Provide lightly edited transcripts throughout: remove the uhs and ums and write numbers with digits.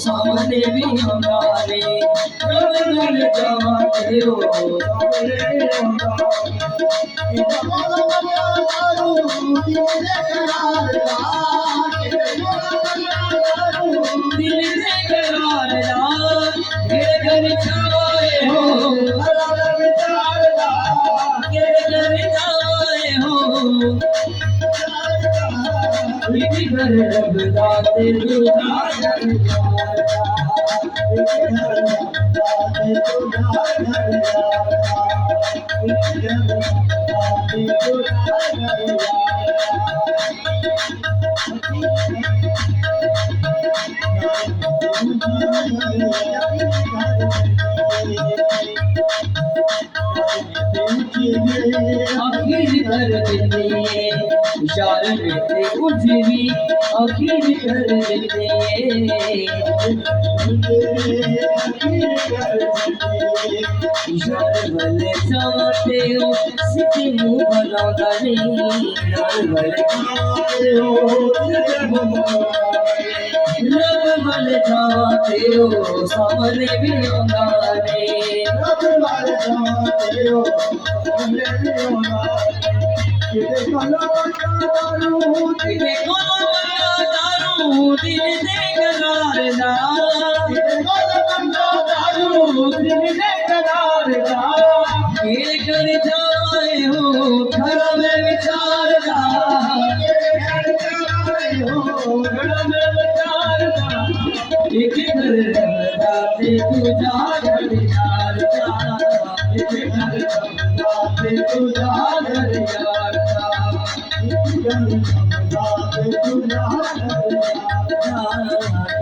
सामने भी हमारे जाते हो दिल से करार घर जाए हो घर जाए हो घर रबदाते आखिर कर देते इशारे में कुछ भी आखिर कर देते इशारे भले चाहते हो सिद्धि मुँह बनाता नहीं भले चाहते हो रब भले चाहते हो सामने भी होना नहीं रब भले चाहते हो दिल से करार ला खेल कर जाए हो घर में विचार एक घर जाते तू जा घर यार एक घर जाते तू जा घर यार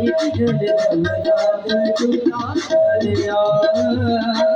एक घर जाते तू जा घर यार